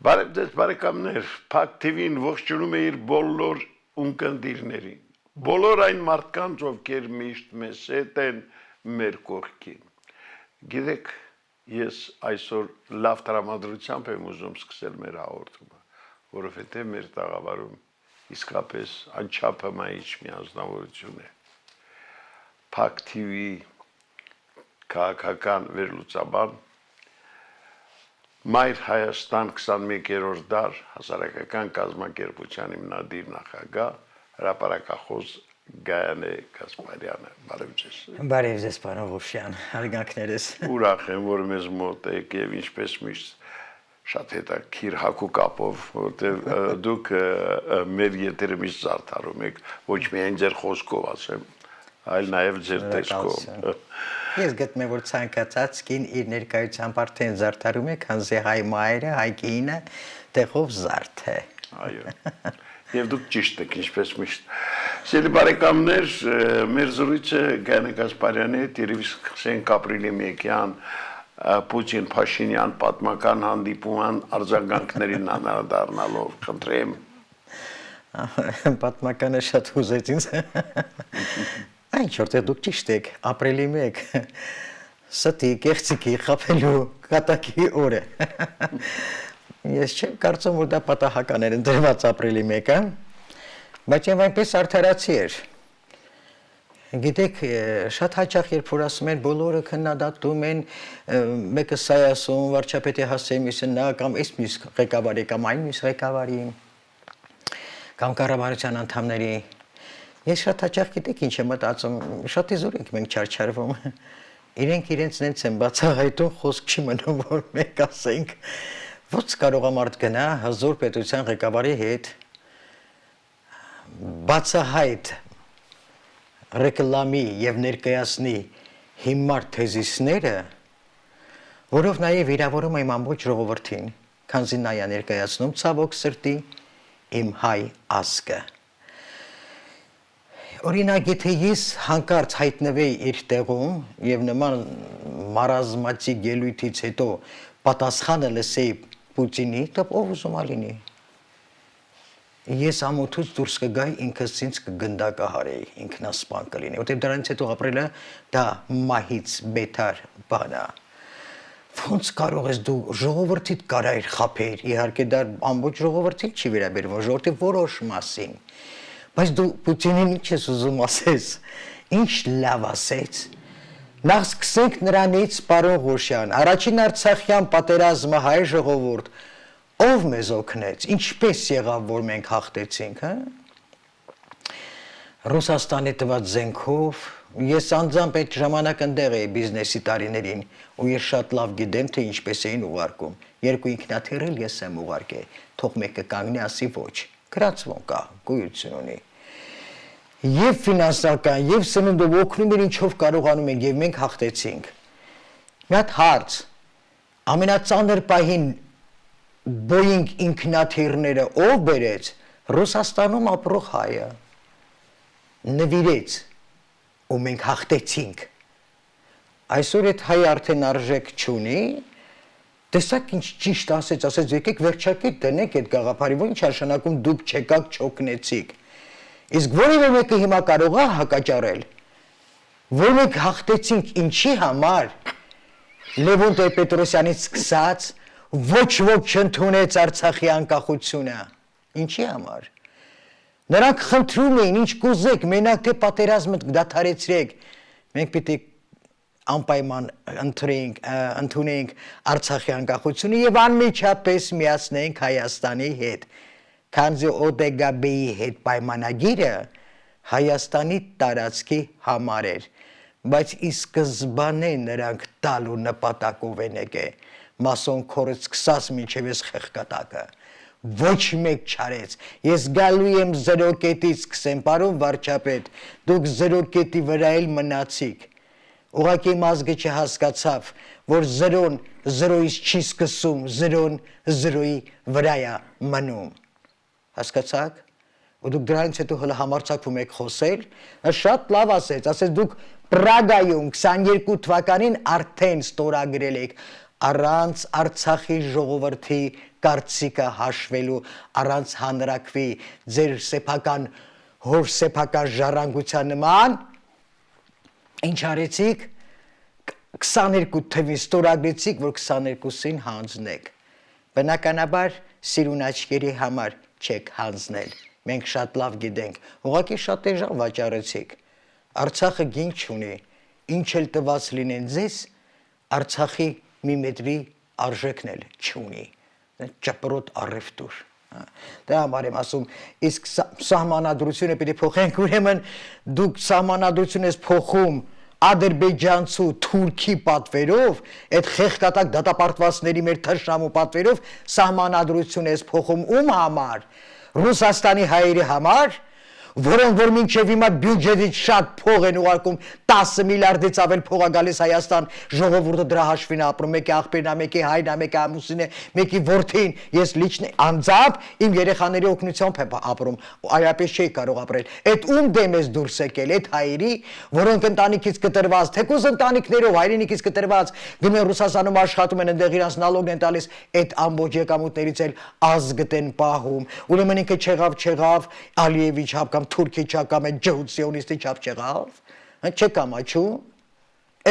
Բարև ձեզ բարեկամներ, Փակ TV-ին ողջունում է իր բոլոր ունկնդիրներին, բոլոր այն մարդկանց, ովքեր միշտ մեզ հետ են մեր կողքին։ Գիտեք, ես այսօր լավ տրամադրությամբ եմ ուզում սկսել մեր հաղորդումը, որովհետև մեր տաղավարում իսկապես անչափ հմայիչ մի անձնավորություն է։ Փակ TV քաղաքական վերլուծաբան Մայր Հայաստան 21-րդ դար հասարակական կազմակերպության հիմնադիր նախագահ հրապարակախոս Գայանե Գասպարյանը։ Բարև ձեզ։ Բարև ձեզ, պարոն Ղուշյան, հարգանքներս։ Ուրախ եմ, որ մեզ մոտ եք եւ ինչպես միշտ շատ հետաքրքիր հակու կապով, որտեղ դուք մեր եթերը միշտ զարդարում եք, ոչ միայն ձեր խոսքով ասեմ, այլ նաեւ ձեր տեսքով։ Ես գտնում եմ, որ ցանկացած կին իր ներկայությամբ արդեն զարդարում է, քանզի հայ մայրը, հայ կինը տեղով զարդ է։ Այո։ Եվ դուք ճիշտ եք, ինչպես միշտ։ Սիրելի բարեկամներ, մեր զրույցը Գայանե Գասպարյանի հետ երևի սկսենք ապրիլի 1-յան Պուտին-Փաշինյան պատմական հանդիպման արձագանքներին անդրադառնալով, խնդրեմ։ Պատմականը շատ հուզեց ինձ։ Այն չորտեղ դուք ճիշտ եք, ապրիլի 1 ստի կեղծիկի խապելու կատակի օրը։ Ես չեմ կարծում, որ դա պատահական էր ընտրված ապրիլի 1-ը, բայց եմ այնպես արդարացի էր։ Գիտեք, շատ հաճախ երբ որ ասում են բոլորը քննադատում են, մեկը սա է ասում, վարչապետի հասցեի մյուսը նա կամ այս մյուս ղեկավարի կամ այն մյուս ղեկավարի կամ կառավարության անդամների Ես շատ հաճախ գիտեք ինչ եմ մտածում, շատ իզուր ենք մենք չարչարվում։ Իրենք իրենց նենց են բացահայտում, խոսք չի մնում, որ մենք ասենք, ոնց կարող է մարդ գնա հզոր պետության ղեկավարի հետ բացահայտ ռեկլամի եւ ներկայացնի հիմար թեզիսները, որով նաեւ վիրավորում եմ ամբողջ ժողովրդին, քանզի նա է ներկայացնում ցավոք սրտի իմ հայ ազգը։ Օրինակ, եթե ես հանկարծ հայտնվեի իր տեղում եւ նման մարազմատիկ ելույթից հետո պատասխանը լսեի Պուտինի, դա ով ուզում ալինի։ Ես ամոթուց դուրս կգայի ինքս ինձ կգնդակահարեի, ինքնասպան կլինեի, որտեղ դրանից հետո ապրելը դա մահից բետար բան է։ Ոնց կարող ես դու ժողովրդիդ կարայր խափեր, իհարկե դա ամբողջ ժողովրդին չի վերաբերվում, ժողովրդի որոշ մասին։ Բայց դու Պուտինին ինչ ես ուզում ասես, ինչ լավ ասեց։ Նախ սկսենք նրանից, պարոն Ղուշյան, առաջին Արցախյան պատերազմը հայ ժողովուրդ, ով մեզ օգնեց, ինչպես եղավ, որ մենք հաղթեցինք, հա։ Ռուսաստանի տված զենքով, ես անձամբ այդ ժամանակ ընդեղ էի բիզնեսի տարիներին, ու ես շատ լավ գիտեմ, թե ինչպես էին ուղարկում։ Երկու ինքնաթիռ ես եմ ուղարկել, թող մեկը կանգնի ասի ոչ։ Գրածվում կա, գոյություն ունի։ Եվ ֆինանսական, եւ սննդով օգնում էր ինչով կարողանում ենք եւ մենք հաղթեցինք։ Մի հատ հարց։ Ամենածանր պահին Boeing ինքնաթիռները ով բերեց, Ռուսաստանում ապրող հայը։ Նվիրեց ու մենք հաղթեցինք։ Այսօր այդ հայ արդեն արժեք չունի։ Տեսակ ինչ ճիշտ ասեց, եկեք վերջակետ դնենք այդ գաղափարի, որ ինչ արժանակում դուք չեկաք չօգնեցիք։ Իսկ որևէ մեկը հիմա կարող է հակաճառել, որ մենք հաղթեցինք ինչի համար, Լևոն Տեր-Պետրոսյանից սկսած, ոչ ոք չընդունեց Արցախի անկախությունը, ինչի համար։ Նրանք խնդրում էին, ինչ կուզեք, մենակ թե պատերազմը դադարեցրեք, մենք պիտի անպայման ընդունենք Արցախի անկախությունը եւ անմիջապես միացնենք Հայաստանի հետ, քանզի ՕԴԳԲ-ի հետ պայմանագիրը Հայաստանի տարածքի համար էր, բայց ի սկզբանե նրանք տալու նպատակով են եկել, մասոն քորից սկսած մինչև ես խեղկատակը, ոչ մեկ չարեց, ես գալու եմ 0 կետից սկսեմ, պարոն վարչապետ, դուք 0 կետի վրա էլ մնացիք, ուղղակի մազգը չհասկացավ, որ 0-ն 0-ից չի սկսում, 0-ն 0-ի վրա է մնում, հասկացաք, ու դուք դրանից հետո հլը համարձակվում եք խոսել, շատ լավ ասեց դուք Պրագայում 22 թվականին արդեն ստորագրել եք առանց Արցախի ժողովրդի կարծիքը հաշվելու, առանց հանրակրվի ձեր սեփական հոր սեփական ժառանգության նման ինչ արեցիք 22 թվին ստորագրեցիք, որ 22-ին հանձնեք։ Բնականաբար սիրուն աչքերի համար չեք հանձնել։ Մենք շատ լավ գիտենք, ուղղակի շատ էժան վաճառեցիք։ Արցախը գին չունի, ինչ էլ տված լինեն ձեզ, Արցախի մի մետրի արժեքն էլ չունի։ Ճպրոտ առևտուր։ Դա համար եմ ասում, իսկ սահմանադրությունը պիտի փոխենք, ուրեմն դուք սահմանադրություն ես փոխում ադրբեջանցու թուրքի պատվերով, այդ խեղկատակ դատապարտվածների մեր թշնամու պատվերով սահմանադրություն ես փոխում ում համար, Ռուսաստանի հայերի համար, որոնք որ մինչև հիմա բյուջետից շատ փող են ուղարկում 10 միլիարդից ավել փող է գալիս Հայաստան, ժողովուրդը դրա հաշվին է ապրում, մեկի աղբերն է, մեկի հայրն է, մեկի ամուսինն է, մեկի որդին, ես լիչն անձամբ իմ երեխաների օգնությամբ եմ ապրում, այլապես չի կարող ապրել։ Այդ ում դեմ ես դուրս եկել, այդ հայերի, որոնք ընտանիքից կտրված, թեկուզ ընտանիքներով, հայրենիքից կտրված, գնում են Ռուսաստանում աշխատում են, այնտեղ իրանց նալոգն են տալիս, այդ ամբողջ եկամուտներից էլ ազգ են պահում։ Ուրեմն ինքը չեղավ, Ալիևի չափ կամ Թուրքի չափ կամ այդ ջհուդիոնիստի չափ չեղավ, չեք ամաչում։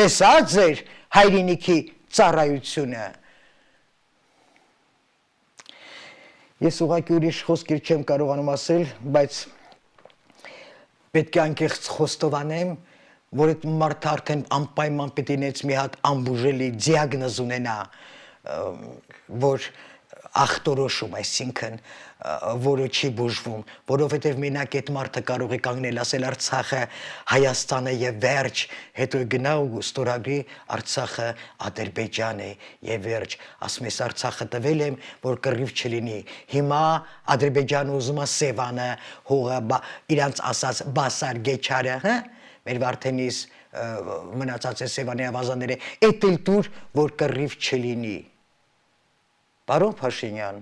Էսա ձեր հայրենիքի ծառայությունը։ Ես ուղղակի ուրիշ խոսքեր չեմ կարողանում ասել, բայց պետք է անկեղծ խոստովանեմ, որ այդ մարդը արդեն անպայման պետք է նենց մի հատ անբուժելի դիագնոզ ունենա, որ ախտորոշում, այսինքն, որը չի բուժվում, որովհետև մենակ այդ մարդը կարող է կանգնել, ասել Արցախը Հայաստան է եւ վերջ, հետո գնա ու ստորագրի Արցախը Ադրբեջան է եւ վերջ, ասում ես Արցախը տվել եմ, որ կռիվ չլինի։ Հիմա Ադրբեջանը ուզում է Սևանը, հողը, իրանց ասած բասար գեչարը, հա, մեր Վարդենիս մնացած է Սևանի ավազանները, էդ էլ դուր, որ կռիվ չլինի։ Պարոն Փաշինյան,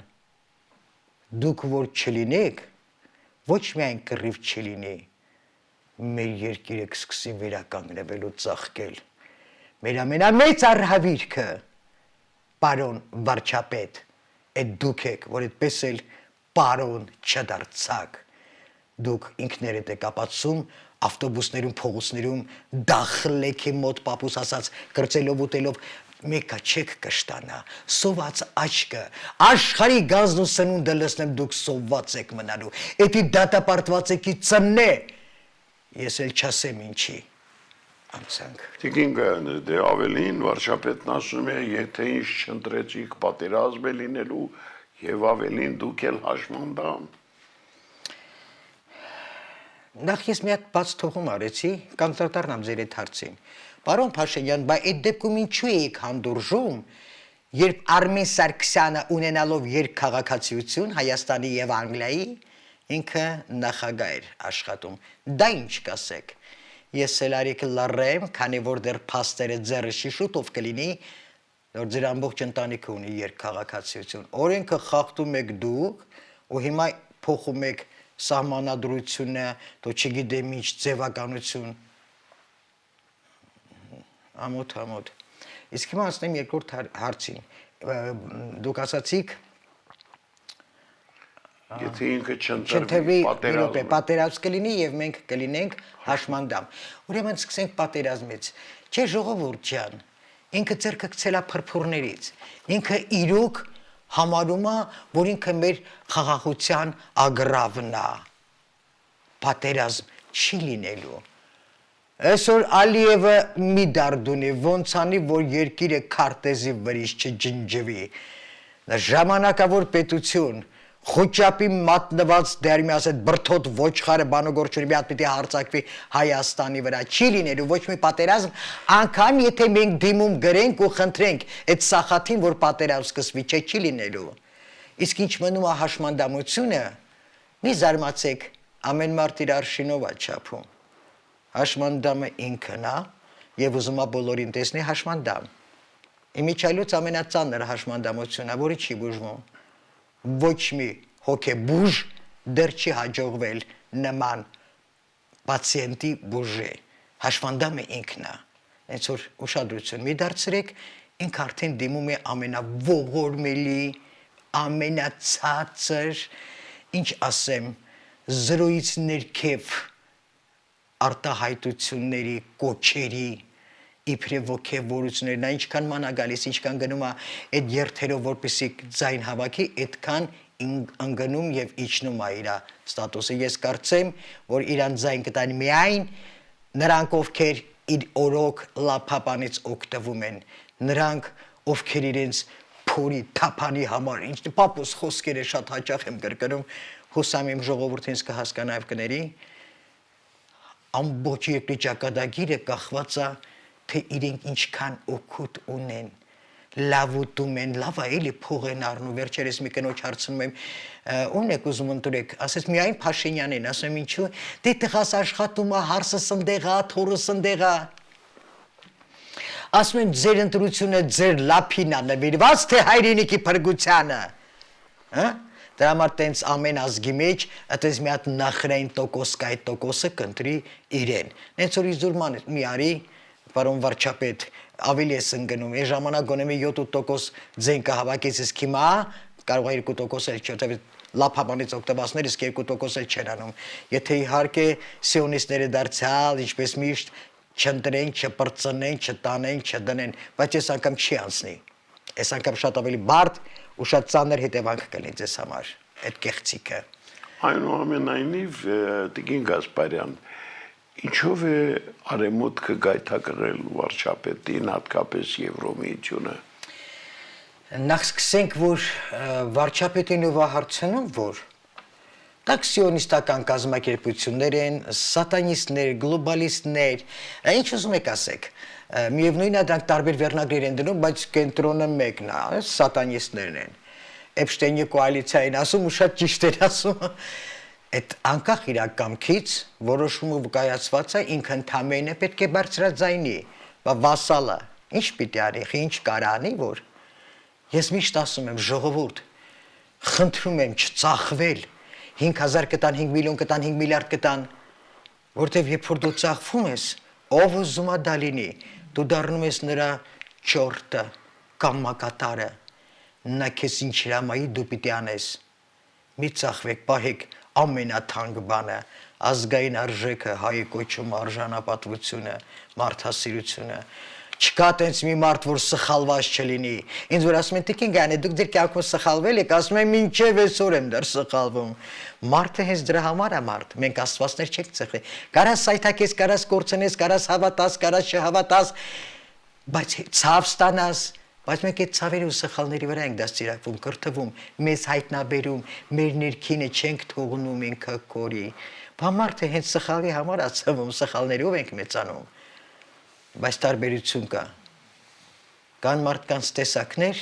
դուք որ չլինեք, ոչ միայն կռիվ չլինի, մեր երկիրը կսկսի վերականգնվել ու ծաղկել։ Մեր ամենամեծ արհավիրքը, պարոն վարչապետ, այդ դուք եք, որ այդպես էլ պարոն չդարձաք։ Դուք ինքներդ եք ապացում ավտոբուսներում, փողոցներում, դախլեքի մոտ պապուս ասած, կրծելով ուտելով, մեկը չեք կշտանա, սոված աչկը, աշխարի գազն ու սնունդը լսնեմ դուք սոված եք մնալու, էդի դատապարտված եկի ծնե, ես էլ չասեմ ինչի, անցանք։ Տիկին դե ավելին վարչապետն ասում է, եթե ինչ չընտրեցիք պատերազմ է լինելու եւ ավելին դուք էլ հաշմանդամ։ Նախ ես մի հատ բաց թողում արեցի, կանտրատարնամ ձեր այդ հարցին։ Պարոն Փաշինյան, բայց այդ դեպքում ինչու եք հանդուրժում, երբ Արմեն Սարգսյանը ունենալով երկքաղաքացիություն Հայաստանի եւ Անգլիայի, ինքը նախագահ էր աշխատում։ Դա ինչ կասեք։ Ես էլ արիք լռեմ, քանի որ դեռ փաստերը ձեռը շիշուտով կլինի, որ ձեր ամբողջ ընտանիքը ունի երկքաղաքացիություն։ Օրենքը խախտում եք դուք, ու հիմա փոխում եք սահմանադրությունը, դու չգիտեմ ինչ ձևականություն։ Ամոթ։ Իսկ հիմա ասնեմ երկրորդ հարցին։ Դուք ասացիք եթե ինքը չընտրվի պատերազմ կլինի եւ մենք կլինենք հաշմանդամ։ Ուրեմն սկսենք պատերազմից։ Չէ ժողովուրդ ջան, ինքը ձեռքը գցել է փրփուրներից։ Ինքը իրոք համարում է, որ ինքը մեր խաղաղության ագրավն է։ Պատերազմ չի լինելու։ Այսօր Ալիևը մի դարդ ունի, ոնց անի, որ երկիրը քարտեզի վրից չջնջվի։ Ժամանակավոր պետություն, խոճապի մատնված դեռ մի ասეთ բրթոտ ոչխարը բանոգորչունի մի հատ պիտի հարձակվի Հայաստանի վրա, չի լինելու ոչ մի պատերազմ, անգամ եթե մենք դիմում գրենք ու խնդրենք այդ սախաթին, որ պատերազմ սկսվի, չի լինելու։ Իսկ ինչ մնում է հաշմանդամությունը, մի զարմացեք, ամեն մարդ իր արշինով է չափում։ Հաշմանդամը ինքն է եւ ուզում է բոլորին տեսնի հաշմանդամ։ Իմիջայլոց ամենածանր հաշմանդամությունն է, որը չի բուժվում։ Ոչ մի հոգեբուժ դեռ չի հաջողվել նման պացիենտի բուժի։ Հաշմանդամը ինքն է։ Հենց որ ուշադրություն մի դարձրեք, ինք արդեն դիմում է ամենաողորմելի, ամենացածր, ինչ ասեմ, զրոյից ներքև արտահայտությունների, կոչերի, իբրև ոգևորություններ, նա ինչքան մանա գալիս, ինչքան գնում է այդ երթերով, որպեսի ձայն հավաքի, այդքան ընկնում եւ իջնում է իր ստատուսը։ Ես կարծեմ, որ իրան ձայն կտան միայն նրանք, ովքեր իր օրոք լափապանից օգտվում են, նրանք, ովքեր իրենց փորի թափանի համար, ինչ պապուս խոսքերը շատ հաճախ եմ կրկնում, հուսամ իմ ժողովուրդին կհասկանա եւ կների, ամբողջ երկրի ճակատագիրը կախված է, թե իրենք ինչքան օգուտ ունեն, լավ ուտում են, լավ է էլի փող են առնում, վերջերս մի կնոջ հարցնում եմ, ո՞ւն եք ուզում ընտրեք, ասես միայն Փաշինյանին, ասում եմ ինչու, դե տղաս աշխատում է, հարսը սնդեղ է, թորը սնդեղ է, ասում եմ ձեր ընտրությունը ձեր լափին է նվիրված, թե հայրենիքի փրկությանը, դրա համար տենց ամեն ազգի մեջ այդպես մի հատ նախրային տոկոս կա, այդ տոկոսը կընտրի իրեն։ Նենց որ իզուրման մի արի, պարոն վարչապետ, ավելի ես ընկնում, այս ժամանակ գոնե մի 7% ձեն կհավաքես, իսկ հիմա կարող է 2% էլ չի, որտեղ լափաբանից օգտվածներ իսկ 2% էլ չեն անում։ Եթե իհարկե սիոնիստները դարձյալ, ինչպես միշտ, չընտրեն, չպրծնեն, չտանեն, չդնեն, բայց այս անգամ չի անցնի։ Այս անգամ շատ ավելի բարդ ու շատ ծանր հետևանք կլինի ձեզ համար այդ կեղծիքը։ Այնուամենայնիվ Տիկին Գասպարյան, ինչով է արևմուտքը գայթակղել վարչապետին, հատկապես Եվրոմիությունը։ Նախ սկսենք, որ վարչապետին ով հարցնում, որ տաքսիոնիստական կազմակերպություններ են, սատանիստներ, գլոբալիստներ, ինչ ուզում եք ասեք, միևնույն է դրանք տարբեր վերնագրեր են դնում, բայց կենտրոնը մեկն է, սատանիստներն են։ Էփշտեյնի կոալիցիային ասում ու շատ ճիշտ էր ասում։ Այդ անկախ իր կամքից որոշումը վկայացված է ինքը ընդամենը պետք է բարձրաձայնի, վասալը։ Ինչ պիտի արի, ինչ կարանի, որ ես միշտ ասում եմ ժողովուրդ, խնդրում եմ չծախվել 5000 կտան, 5 միլիոն կտան, 5 միլիարդ կտան, որտեվ երբ որ դու ծախվում ես, ով ուզում է դա լինի, դու դառնում ես նրա ճորտը կամ մակատարը, նա քեզ ինչ հրամայի դու պիտի անես։ Մի ծախվեք, պահեք ամենաթանկ բանը, ազգային արժեքը, հայի կոչում արժանապատվությունը, մարդասիրությունը։ Չկա տենց մի մարդ, որ սխալված չլինի։ Ինձ որ ասում են Տիկին Գայանի, դուք ձեր կյանքում սխալվել եք, ասում եմ մինչև այսօր եմ դեռ սխալվում։ Մարդը հենց դրա համար է մարդ, մենք աստվածներ չենք ծխել։ Կարաս սայթակես, կարաս կորցնես, կարաս հավատաս, կարաս չհավատաս, բայց ցավ ստանաս, բայց մենք այդ ցավերի ու սխալների վրա ենք դաստիարակվում, կրթվում, մեզ հայտնաբերում, մեր ներքինը չենք թողնում ինքը կորի։ Բա մարդը հենց սխալի համար է ծվում, սխալներով ենք մեծանում։ Բայց տարբերություն կա։ Կան մարդկանց տեսակներ,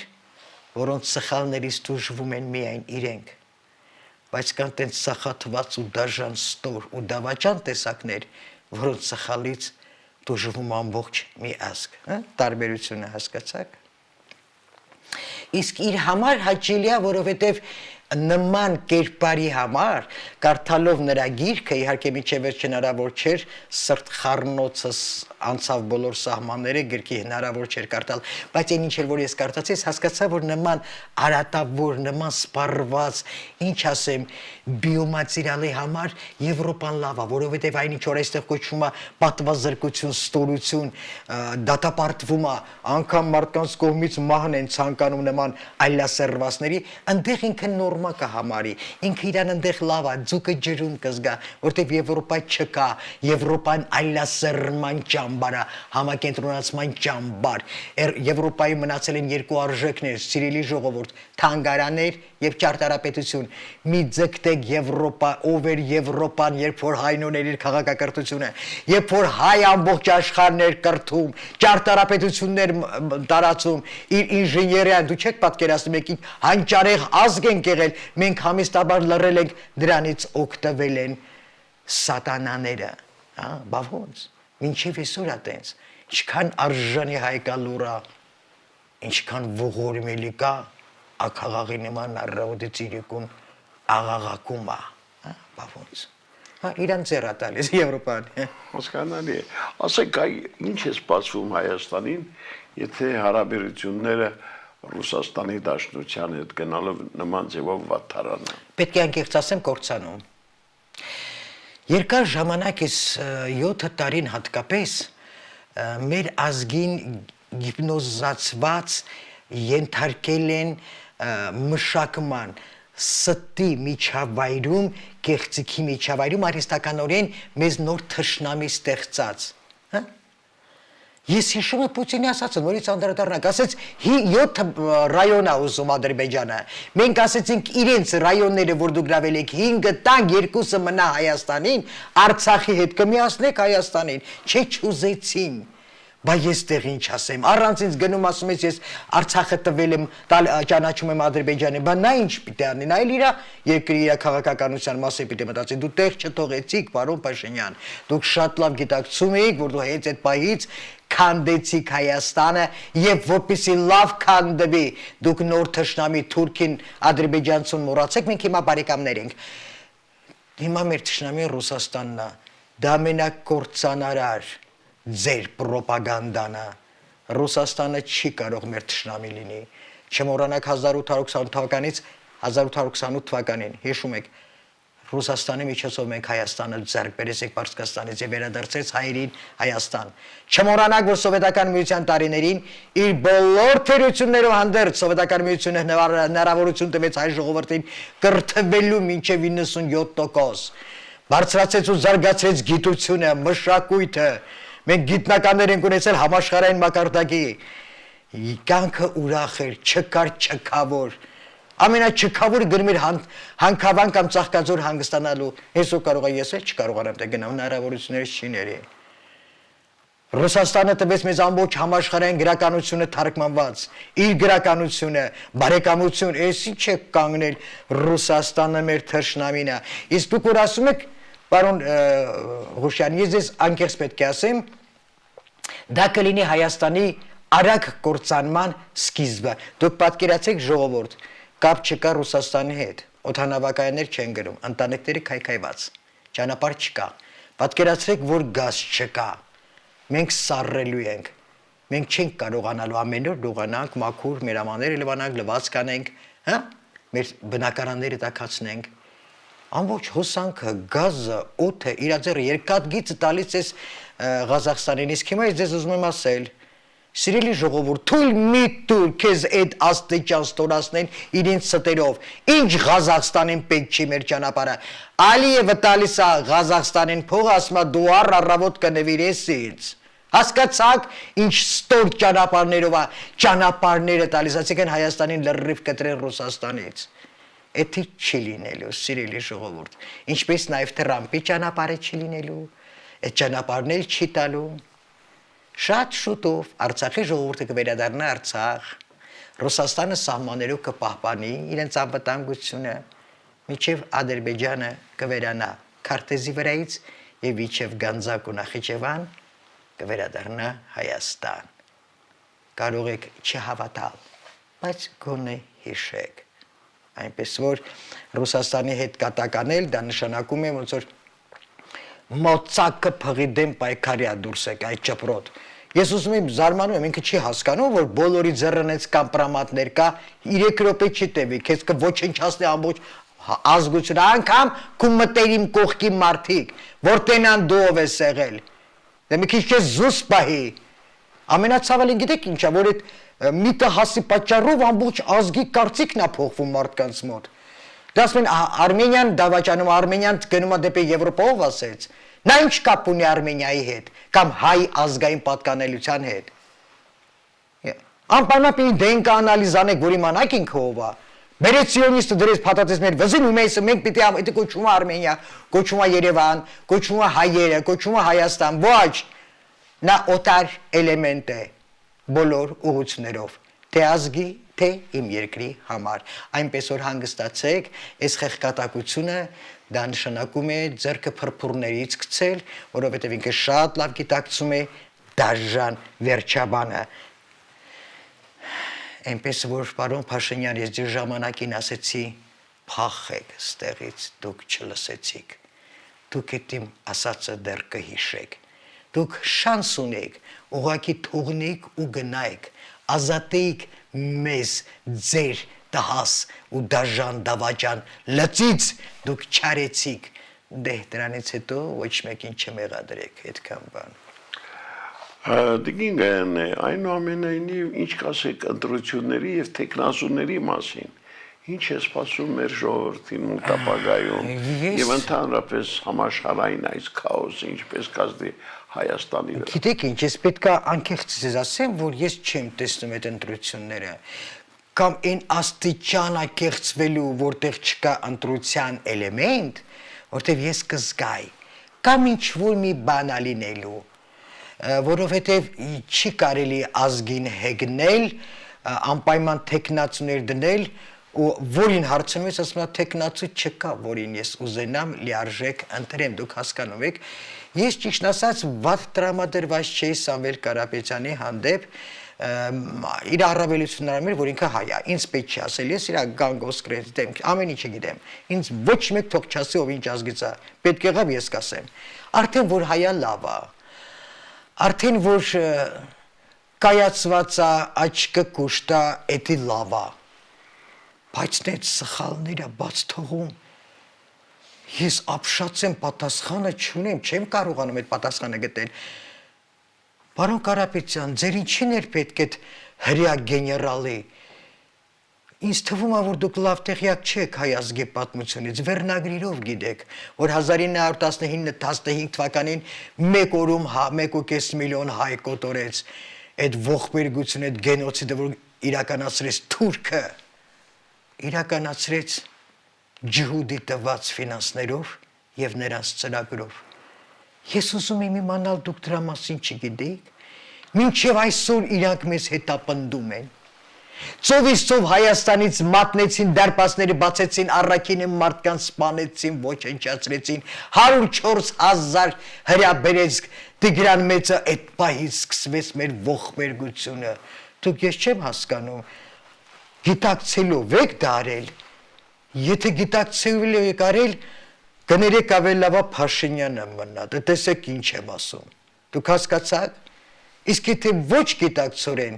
որոնց սխալներից դժվում են միայն իրենք, բայց կան տենց սախաթված ու դաժան ստոր ու դավաճան տեսակներ, որոնց սխալից դժվում ամբողջ մի ազգ, տարբերությունը հասկացաք։ Իսկ իր համար հաճելի է, որովհետև նման կերպարի համար, կարդալով նրա գիրքը, իհարկե միջև հնարավոր չէր, սրտխառնոցը անցավ բոլոր սահմանները, գրքի հնարավոր չէր կարդալ, բայց այն ինչ էր, որ ես կարդացի, հասկացա, որ նման արատավոր, նման սպառված, ինչ ասեմ, բիոմատերիալի համար Եվրոպան լավ է, որովհետև այն ինչ որ այստեղ կոչվում է պատվազրկություն, ստորություն, դատապարտվում է, անգամ մարդկանց կողմից մահն են ցանկանում նման այլասերվածների, այնտեղ ինքը նորմա կհամարի, ինքը իրան այնտեղ լավ է, ձուկը ջրում կզգա, որտեղ Եվրոպա չկա, Եվրոպան այլասերման ճամբար է, համակենտրոնացման ճամբար, Եվրոպայի մնացել են երկու արժեքներ, սիրելի ժողովուրդ, թանգարաններ եւ ճարտարապետություն, մի ձգտեք Եվրոպա, ով էր Եվրոպան, երբ որ հայն ուներ իր քաղաքակրթությունը, երբ որ հայ ամբողջ աշխարհն էր կրթում, ճարտարապետություններ տարածում, իր ինժեներիան, դու չեք պատկերացնում եք հանճարեղ ազգ են եղել, մենք համեստաբար լռել ենք, դրանից օգտվել են սատանաները, բա ոնց, մինչև այսօր է տենց, ինչքան արժանի հայկալուրա, ինչքան ողորմելի կա, ակաղաղի նման առավոտից իրիկուն աղաղակում է, բա ոնց, Հա, իրան ձեռա տալիս Եվրոպան։ Հասկանալի է։ Ասեք, այ ինչ է սպասվում Հայաստանին, եթե հարաբերությունները Ռուսաստանի Դաշնության հետ գնալով նման ձևով վատթարանան։ Պետք է անկեղծ ասեմ կործանում։ Երկար ժամանակ էս 7 տարին հատկապես մեր ազգին գիպնոզացված ենթարկել են մշակման ստի միջավայրում, կեղծիքի միջավայրում արհեստականորեն մեզ նոր թշնամի ստեղծած, հա? Ես հիշում եմ Պուտինի ասածը, նորից անդրադառնանք, ասեց 7 ռայոն է ուզում Ադրբեջանը։ Մենք ասեցինք իրենց ռայոնները, որ դուք գրավել եք 5 տանք, 2-ը մնա Հայաստանին, Արցախի հետ կմիացնեք Հայաստանին, չէ չուզեցին։ Բա ես տեղ ինչ ասեմ, առանց ինձ գնում ասում ես Արցախը տվել եմ, ճանաչում եմ Ադրբեջանը, բա նա ինչ պիտի անի, նա էլ իր երկրի իր քաղաքականության մասին պիտի մտածի, դու տեղ չթողեցիք, պարոն Փաշինյան, դուք շատ լավ գիտակցում եք, որ դու հենց այդ պահից քանդեցիք Հայաստանը եւ որպեսի լավ քանդվի, դուք նոր թշնամի Թուրքին, ադրբեջանցուն մոռացեք, մենք հիմա բարեկամներ ենք։ Հիմա մեր թշնամին Ռուսաստանն է, դա մենակ կործանարար ձեր պրոպագանդանը Ռուսաստանը չի կարող մեր թշնամի լինի։ Չմոռանաք 1820 թվականից 1828 թվականին, հիշում եք, Ռուսաստանի միջոցով մենք Հայաստանը ձեռք բերեցինք Պարսկաստանից եւ վերադարձեց հայերին Հայաստան։ Չմոռանաք, որ սովետական միության տարիներին իր բոլոր թերություններով հանդերձ սովետական միությունը հնարավորություն տվեց հայ ժողովրդին կրթվելու մինչև 97%։ Բարձրացեց ու զարգացրեց գիտությունը, մշակույթը։ Մենք գիտնականներ ենք ունեցել համաշխարհային մակարդակի։ Կյանքը ուրախ էր, չկար չքավոր։ Ամենաչքավորը գրում էր հանքավան կամ ծաղկաձոր հանգստանալու։ Այսօր կարող է ես էլ չկարողանամ դե գնամ հնարավորություններից չի ների։ Ռուսաստանը տվեց մեզ ամբողջ համաշխարհային գրականությունը թարգմանված, իր գրականությունը, բարեկամություն, այս ինչ է կանգնել Ռուսաստանը մեր թշնամին է։ Իսկ դուք որ ասում եք, պարոն Ղուշյան, ես ձեզ անկեղծ պետք է ասեմ, դա կլինի Հայաստանի արագ կործանման սկիզբը։ Դուք պատկերացեք ժողովուրդ, կապ չկա Ռուսաստանի հետ, օդանավակայաններ չեն գրում, ընտանիքները քայքայված, ճանապարհ չկա, պատկերացրեք, որ գազ չկա, մենք սառելու ենք, մենք չենք կարողանալու ամեն օր դողանանք, մաքուր, մեր ամաները լվանանք, լվացք անենք, հա? Մեր բնակարանները տաքացնենք, ամբողջ հոսանքը, գազը, օդը, իր ձեռը երկաթգիծը տալիս էս Ղազախստանին, իսկ հիմա ես ձեզ ուզում եմ ասել, սիրելի ժողովուրդ, թույլ մի տուր քեզ այդ աստիճան ստորացնեն իրենց ստերով, ինչ Ղազախստանին պետք չի մեր ճանապարհը, Ալիևը տալիս է Ղազախստանին փողը, ասում է դու առավոտ կնվիրես ինձ, հասկացաք, ինչ ստոր ճանապարհներով է, ճանապարհները տալիս, ասեցին Հայաստանին լրիվ կտրեն Ռուսաստանից, Էդի չի լինելու, սիրելի ժողովուրդ, ինչպես նաև Թրամփի ճանապարհը չի լինելու, այդ ճանապարհն էլ չի տալու։ Շատ շուտով Արցախի ժողովուրդը կվերադառնա Արցախ, Ռուսաստանը սահմաններով կպահպանի իրենց անվտանգությունը, մինչև Ադրբեջանը կվերանա Քարտեզի վրայից եւ մինչև Գանձակ ու Նախիջևան կվերադառնա Հայաստան։ Կարող եք չհավատալ, բայց գոնե հիշեք։ Այնպես որ Ռուսաստանի հետ կատականել դա նշանակում է ոնց որ մոծակը փղի դեմ պայքարիա դուրս եք այդ ճպրոտ։ Ես ուզում եմ զարմանում եմ, ինքը չի հասկանում, որ բոլորի ձեռնից կամպրամատներ կա, 3 րոպե չի տևի, քեզ կոչնչացնի ամբողջ ազգությունը, անգամ քու մտերիմ կողքի մարդիկ, որ տենան դու ով ես եղել։ Դե մի քիչ քեզ զուս պահի։ Ամենացավալին գիտեք ինչա, որ այդ միտը հասի պատճառով ամբողջ ազգի կարծիքն է փոխվում մարդկանց մոտ։ Դա ասում են Արմենիան դավաճանում, Արմենիան գնում է դեպի Եվրոպա, ով ասեց։ Նա ինչ կապ ունի Արմենիայի հետ կամ հայ ազգային պատկանելության հետ։ Անպայման դենկա անալիզ անեք, որ իմանաք ինքը ով է։ Բերեց սիոնիստը դրեց փաթաթեց մեր վզին ու մեզ մենք պիտի այդ կոչվում է Արմենիա, կոչվում է Երևան, կոչվում է հայերը, կոչվում է Հայաստան, ոչ։ Նա օտար էլեմենտ է բոլոր ուղություններով, թե ազգի, թե իմ երկրի համար։ Այնպես որ հանգստացեք, այս խեղկատակությունը դա նշանակում է ձեռքը փրփուրներից գցել, որովհետև ինքը շատ լավ գիտակցում է դաժան վերջաբանը։ Այնպես որ պարոն Փաշինյան, ես ձեր ժամանակին ասեցի, փախեք ստեղից, դուք չլսեցիք։ դուք այդ իմ ասածը դեռ կհիշեք։ Դուք շանս ունեք, ուղղակի թողնեք ու գնայք, ազատեիք մեզ ձեր տհաս ու դաժան դավաճան լծից դուք չարեցիք, դե դրանից հետո ոչ մեկին չմեղադրեք, այդքան բան։ Դինգան այնուամենայնիվ ինչ կասեք ընտրությունների եւ տեխնազուների մասին, ինչ է սպասում մեր ժողովրդին մտապագայում եւ ընդհանրապես համաշխարհային այս քաոսը ինչպես կազդի Հայաստանի վրա։ Գիտեք ինչ, ես պետքա անկեղծ ձեզ ասեմ, որ ես չեմ տեսնում այդ ընտրությունները կամ այն աստիճան ակեղծվելու, որտեղ չկա ընտրության էլեմենտ, որտեղ ես կզգայի կամ ինչ որ մի բան ալինելու, որովհետև չի կարելի ազգին հեգնել, անպայման տեխնացուներ դնել ու որին հարցնում ես, ասում եմ տեխնացու չկա, որին ես ուզենամ լիարժեք ընտրեմ, դուք հասկանում եք, ես ճիշտ ասած վատ տրամադրված չէի Սամվել Կարապետյանի հանդեպ, իր առավելությունն արմեր, որ ինքը հայ է, ինձ պետք չի ասել, ես իր գանգոսկրեց դեմ, ամեն ինչը գիտեմ, ինձ ոչ մեկ թող չասի, ով ինչ ազգից է, պետք եղավ ես կասեմ, արդեն որ հայա լավ է, արդեն որ կայացված է, աչքը կուշտ է, էդի լավ է, բայց այդ սխալները բաց թողում, ես ապշած եմ պատասխանը չունեմ, չեմ կարողանում այդ պատասխանը գտել, Պարոն Կարապետյան, ձեր ինչին էր պետք այդ հրյա գեներալի, ինձ թվում է, որ դուք լավ տեղյակ չեք հայ ազգի պատմությունից, վերնագրիրով գիտեք, որ 1919-15 թվականին մեկ օրում 1.5 միլիոն հայ կոտորեց, այդ ողբերգությունը, այդ գենոցիդը, որ իրականացրեց թուրքը, իրականացրեց ջհուդի տված ֆինանսներով եւ նրանց ծրագրով։ Ես ուզում եմ իմանալ դուք դրա մասին չգիտեք, մինչև այսօր իրանք մեզ հետապնդում են։ Ծովից ծով Հայաստանից մատնեցին, դարպասները բացեցին, առաքինը մարդկանց սպանեցին, ոչնչացրեցին, 104,000 հրյա բերեց Տիգրան Մեծը, այդ պահից սկսվեց մեր ողբերգությունը։ Դուք ես չեմ հասկանում, գիտակցելով եք դա արել, եթե գիտակցելով եք արել, կներեք ավելի լավա Փաշինյանը մնա, դե տեսեք ինչ եմ ասում, դուք հասկացաք, իսկ եթե ոչ գիտակցորեն,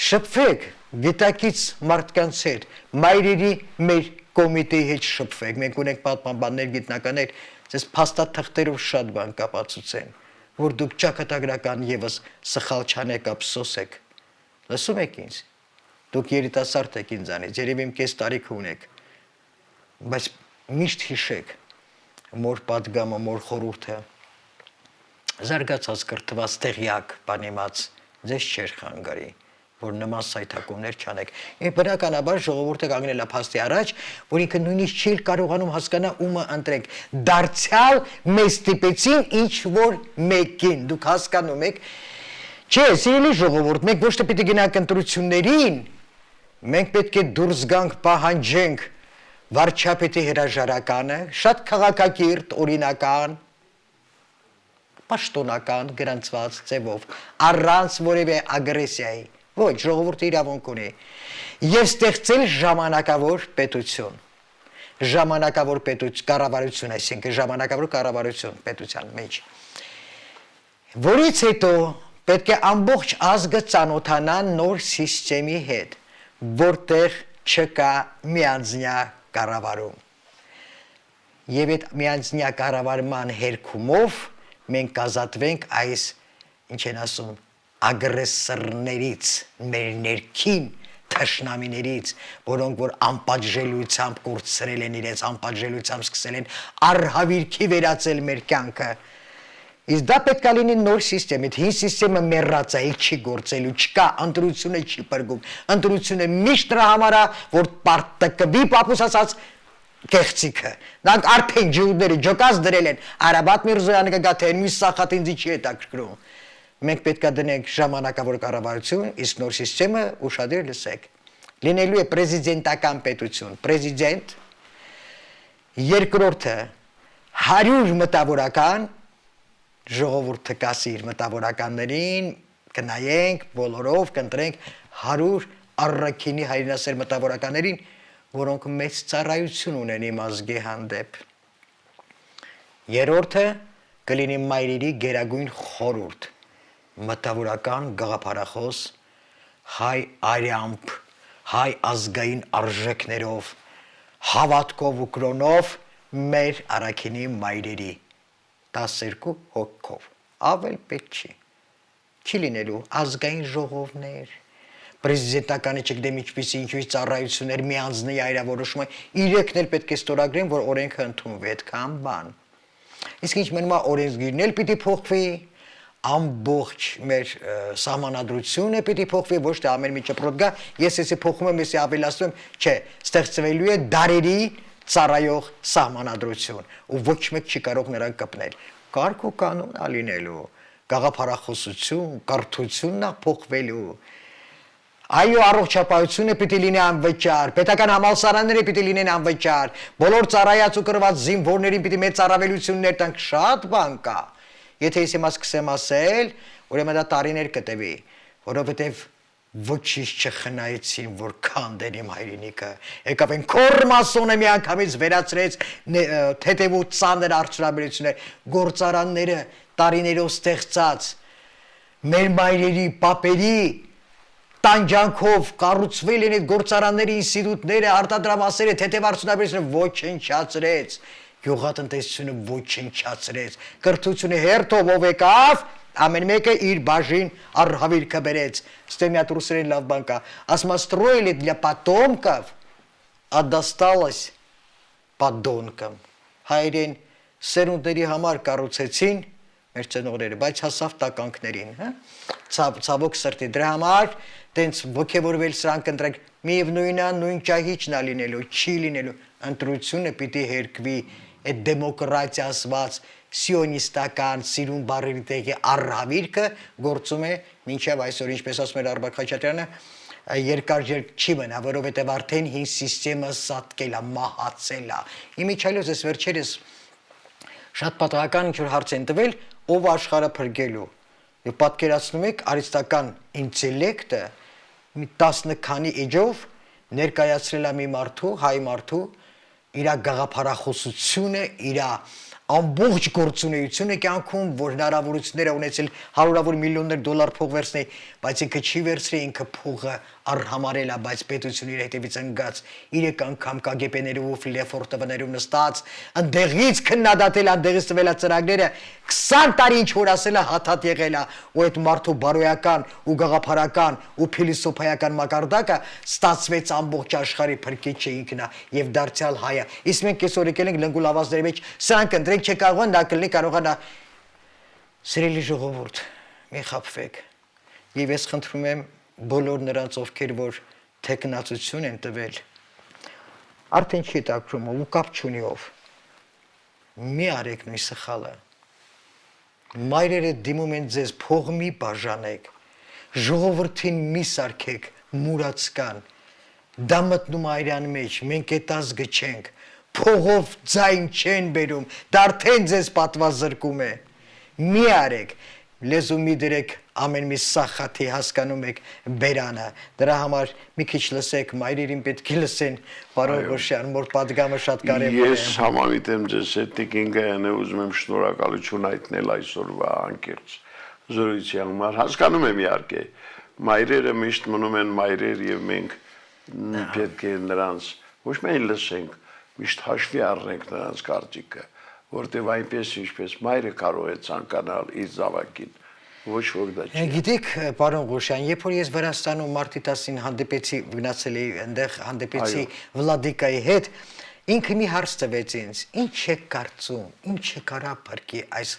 շփվեք գիտակից մարդկանց հետ, մայրերի մեր կոմիտեի հետ շփվեք, մենք ունենք պատմաբաններ, գիտնականներ, ձեզ փաստաթղթերով շատ բան կապացուցեն, որ դուք ճակատագրական եւս սխալ չանեք, ափսոսեք, լսում եք ինձ, դուք երիտասարդ եք ինձանից, երևի իմ կես տարիք ունեք, բայց միշտ հիշեք, մոր պատգամը, մոր խորհուրդը, զարգացած կրթված տեղյակ բանիմաց, ձեզ չեր խանգարի, որ նման սայթակումներ չանեք։ Բնականաբար ժողովուրդը կանգնել է փաստի առաջ, որ ինքը նույնիսկ չի կարողանում հասկանա ումը ընտրենք։ Դարձյալ մեզ տիպեցին ինչ որ մեկին, դուք հասկանում եք։ Չէ, սիրելի ժողովուրդ, մենք ոչ թե պիտի գնանք ընտրություններին, մենք պետք է դուրս գանք, պահանջենք վարչապետի հրաժարականը, շատ քաղաքակիրթ, օրինական, պաշտոնական գրանցված ձևով, առանց որևէ ագրեսիայի, ոչ, ժողովուրդը իրավունք ունի, եւ ստեղծել ժամանակավոր պետություն, կառավարություն, այսինքն ժամանակավոր կառավարություն պետության մեջ, որից հետո պետք է ամբողջ ազգը ծանոթանա նոր սիստեմի հետ, որտեղ չկա միանձնյա կառավարում։ Եվ այդ միանձնյա կառավարման հերքումով մենք կազատվենք այս, ինչ են ասում, ագրեսորներից, մեր ներքին թշնամիներից, որոնք որ անպատժելիությամբ կորցրել են իրենց, անպատժելիությամբ սկսել են արհավիրքի վերածել մեր կյանքը։ Իսկ դա պետք է լինի նոր սիստեմ, այդ հին սիստեմը մեռած է, չի գործելու, չկա, ընտրությունը չի պրգում, ընտրությունը միշտ դրա համար է, որ պարտկվի պապուս ասած կեղծիքը, նրանք արդեն ջհուդները ջոկած դրել են, Արաբատ Միրզոյանը կգա, թե մի սախատ ինձ չի հետաքրքրում, մենք պետք է դնենք ժամանակավոր կառավարություն, իսկ նոր սիստեմը ուշադիր լսեք, լինելու է պրեզիդենտական պետություն, պրեզիդենտ, երկրորդը 100 մտավորական, ժողովուրդը կասի իր մտավորականներին, կնայենք, բոլորով կընտրենք 100 առաքինի հայրենասեր մտավորականներին, որոնք մեծ ծառայություն ունեն իմ ազգի հանդեպ։ Երրորդը կլինի մայրերի գերագույն խորհուրդ, մտավորական գաղափարախոս, հայ արյամբ, հայ ազգային արժեքներով, հավատքով ու կրոնով մեր առաքինի մայրերի 12 հոգով, ավել պետք չի լինելու ազգային ժողովներ, պրեզիդենտականը չգիտեմ ինչպիսի ինչ-ինչ ծառայություններ մի անձնի այրավորոշումը, իրեքն էլ պետք է ստորագրեն, որ օրենքը ընդունվի, այդքան բան։ Իսկ ինչ մնում է օրենսգիրն էլ պիտի փոխվի, ամբողջ մեր սահմանադրությունը պիտի փոխվի, ոչ թե ամեն մի ճպրոտ գա, ես էսի փոխում եմ, էսի ավելացնում եմ, չէ, ստեղծվելու է դարերի ծառայող սահմանադրություն, ու ոչ մեկ չի կարող նրան կպնել։ Կարգ ու կանոն ա լինելու, գաղափարախոսություն, կրթությունն ա փոխվելու։ Այո, առողջապահությունը պիտի լինի անվճար, պետական համալսարանները պիտի լինեն անվճար, բոլոր ծառայած ու կրված զինվորներին պիտի մեծ առավելություններ տանք, շատ բան կա։ Եթե ես հիմա սկսեմ ասել, ուրեմն դա տարիներ կտևի, որովհետև ոչինչ չխնայեցին, որ քանդեն իմ հայրենիքը։ Եկավ են կորմասոնը միանգամից վերացրեց թեթև ու ծանր արդյունաբերություններ, գործարանները տարիներով ստեղծած, մեր մայրերի, պապերի տանջանքով կառուցվել են այդ գործարանների, ինստիտուտները, արտադրամասերը, թեթև արդյունաբերությունը ոչնչացրեց, գյուղատնտեսությունը ոչնչացրեց, կրթությունը հերթով ով եկավ, ամեն մեկը իր բաժին առհավիրքը բերեց։ Ստե մի հատ ռուսերեն լավ բան կա, ասма строили для потомков, а досталось подонкам։ Հայերեն սերունդների համար կառուցեցին մեր ծնողները, բայց հասավ տականքներին, հա։ Ցավոք սրտի դրա համար տենց ոգևորվել սրանք ընտրեք, միևնույնն է նույն ճահիճն է լինելու, չի լինելու, ընտրությունը պիտի հերկվի այդ դեմոկրատիա ասված սիոնիստական սիրուն բարերի տեղի առհավիրքը գործում է մինչև այսօր, ինչպես ասում էր Արբակ Խաչատրյանը, երկար չի մնա, որովհետև արդեն հին սիստեմը սատկել է, մահացել է։ Իմիջիայլոց ես վերջերս շատ պատահական ինչ-որ հարց են տվել, ով աշխարհը փրկելու։ Եվ պատկերացնում եք արիստական ինտելեկտը մի 10 քանի էջով ներկայացրել է մի մարդու, հայ մարդու, իր գաղափարախոսությունը, իր ամբողջ գործունեությունը կյանքում, որ հնարավորություններ է ունեցել հարյուրավոր միլիոններ դոլար փող վերցնել, բայց ինքը չի վերցրել, ինքը փողը արհամարել է, բայց պետությունը իր հետևից ընկած 3 անգամ KGB-ներով ու Լեֆորտովներով նստած, ընդեղից քննադատել, ընդեղից տվել է ծրագրերը, 20 տարի ինչ որ ասել է, հաթաթ եղել է, ու այդ մարդու բարոյական ու գաղափարական ու փիլիսոփայական մակարդակը ստացվեց ամբողջ աշխարհի փրկիչը ինքն է եւ դարձյալ հայը։ Իսկ մենք այսօր եկել ենք լնգու լավազների մեջ, սրանք ընտրենք չի կարողան, դա կլինի կարողանա սիրելի ժողովուրդ, մի խաբվեք։ Եվ ես խնդրում եմ բոլոր նրանց, ովքեր որ թեկնածություն են տվել, արդեն չի տակրում ու կապ չունի ով։ Մի արեք նույն սխալը։ Մայրերը դիմում են ձեզ, փող մի բաժանեք, ժողովրդին մի սարքեք, մուրացկան, դա մտնում այրան մեջ, մենք այդ ազգը չենք, փողով ձայն չեն բերում, դա արդեն ձեզ պատվազրկում է, մի արեք, լեզու մի դրեք, ամեն մի սախաթի հասկանում եք բերանը, դրա համար մի քիչ լսեք, մայրերին պետք է լսեն, պարոն Գոշյան, որ պատգամը շատ կարևոր է։ Ես համամիտ եմ ձեզ հետ Տիկինգայանը, ուզում եմ շնորհակալություն հայտնել այսօրվա անկեղծ զրույցի համար, հասկանում եմ իհարկե, մայրերը միշտ մնում են մայրեր եւ մենք պետք է նրանց ոչ միայն լսենք, միշտ հաշվի առնենք նրանց կարծիքը, որտեղ այնպես ինչպես մայրը կարող է ցանկանալ իր զավակին, ոչ որ դա չի։ Գիտեք, պարոն Գոշյան, երբ որ ես Վրաստանում մարտի 10-ին հանդիպեցի, գնացել էի այնտեղ հանդիպեցի Վլադիկայի հետ, ինքը մի հարց տվեց ինձ. ինչ է կարծում, ինչ է կարա փրկի այս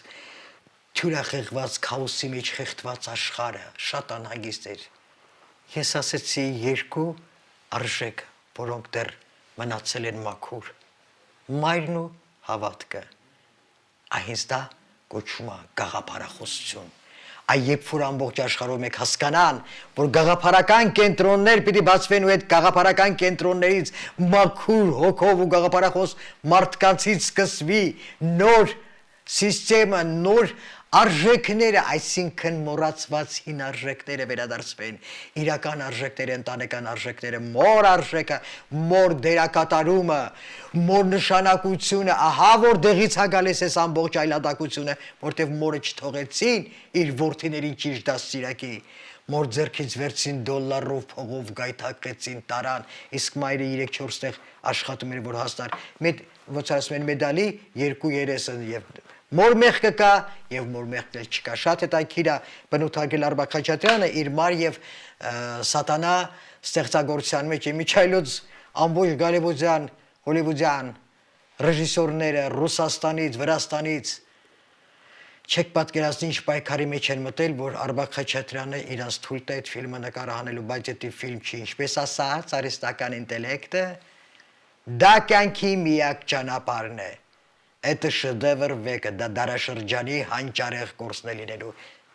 թյուրախեղված քաոսի մեջ խեղդված աշխարհը, շատ անհագիստ էր։ Ես ասեցի 2 արժեք, որոնք դեռ մնացել են մաքուր, մայրն ու հավատքը, այնց դա կոչվում է գաղափարախոսություն, երբ որ ամբողջ աշխարհով մեկ հասկանան, որ գաղափարական կենտրոններ պիտի բացվեն ու այդ գաղափարական կենտրոններից մաքուր հոգով ու գաղափարախոս մարդկանցից սկսվի նոր սիստեմը, նոր արժեքները, այսինքն մոռացված հին արժեքները վերադարձվեն, իրական արժեքները, ընտանեկան արժեքները, մոր արժեքը, մոր դերակատարումը, մոր նշանակությունը, ահա որտեղից է գալիս այս ամբողջ այլանդակությունը, որտեղ մորը չթողեցին իր որդիներին ճիշտ դաստիարակի, մոր ձեռքից վերցին դոլարով փողով գայթակղեցին տարան, իսկ մայրը 3-4 տեղ աշխատում էր, որ հաստար ոնց ասում են մեդալի երկու երեսը եւ մոր մեղքը կա եւ մոր մեղքը չկա, շատ հետաքրքիր է բնութագել Արբակ Խաչատրյանը իր մար եւ սատանա ստեղծագործության մեջ Միչայլոց ամբողջ գալիվուդյան հոլիվուդյան ռեժիսորները Ռուսաստանից, Վրաստանից չեք պատկերացնի ինչ պայքարի մեջ են մտել, որ Արբակ Խաչատրյանը իրանց թույլ տա այդ ֆիլմը նկարահանելու, բայց դա ֆիլմ չի, ինչպես ասած, արհեստական ինտելեկտը դա կյանքի միակ ճանապարհն է։ Это шедевр века, դա դարաշրջանի հանճարեղ կորսն է լինելու։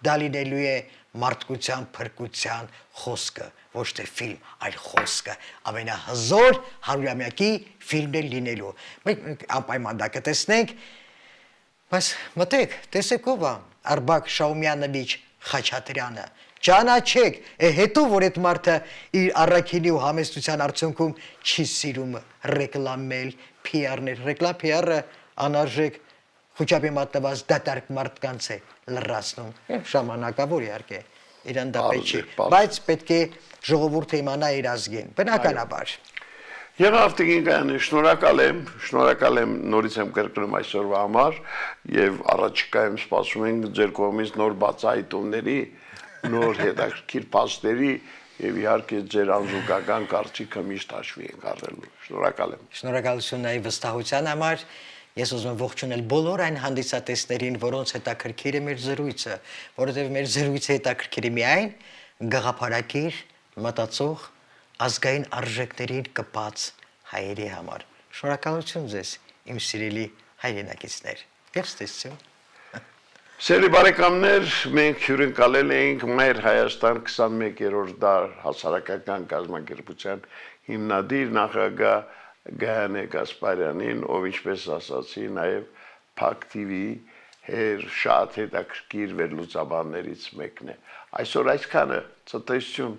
Դա լինելու է մարդկության փրկության խոսքը, ոչ թե ֆիլմ, այլ խոսքը, ամենահզոր հարյուրամյակի ֆիլմն է լինելու։ Մենք անպայման դա կտեսնենք, բայց մտեք, տեսեք ով է Արբակ Շաումյանը Խաչատրյանը, ճանաչեք, հետո որ այդ մարդը իր առաքինի ու համեստության արդյունքում չի սիրում ռեկլամել, PR-ներ, PR-ը անարժեք խոչապի մատնված դատարկ մարդկանց է լրացնում, ժամանակավոր իհարկե, իրան դա պետք չի, բայց պետք է ժողովուրդը իմանա իր ազգին, բնականաբար։ Եղավ Տիկին Կայանի, շնորհակալ եմ նորից եմ կրկնում այսօրվա համար եւ առաջիկայում սպասում ենք ձեր կողմից նոր բացահայտումների, նոր հետաքրքիր փաստերի եւ իհարկե ձեր անզուգական կարծիքը միշտ հաշվի ենք առնելու։ Շնորհակալ եմ։ Շնորհակալություն նաեւ վստահության համար։ Ես ուզում եմ ողջունել բոլոր այն հանդիսատեսներին, որոնց հետաքրքիր է մեր զրույցը, որովհետեւ մեր զրույցը հետաքրքիր է միայն գաղափարակիր, մտածող ազգային արժեքներին կպած հայերի համար։ Շնորհակալություն ձեզ, իմ սիրելի հայրենակիցներ։ Եվ ստեսություն։ Սիրելի բարեկամներ, մենք հյուրընկալել էինք Մայր Հայաստան 21-րդ դար հասարակական կազմակերպության հիմնադիր նախագահ Գայանե Գասպարյանին, ով ինչպես ասացի, նաև Փակ TV շատ հետաքրքիր վերլուծաբաններից մեկն է։ Այսօր այսքանը, ցտեսություն։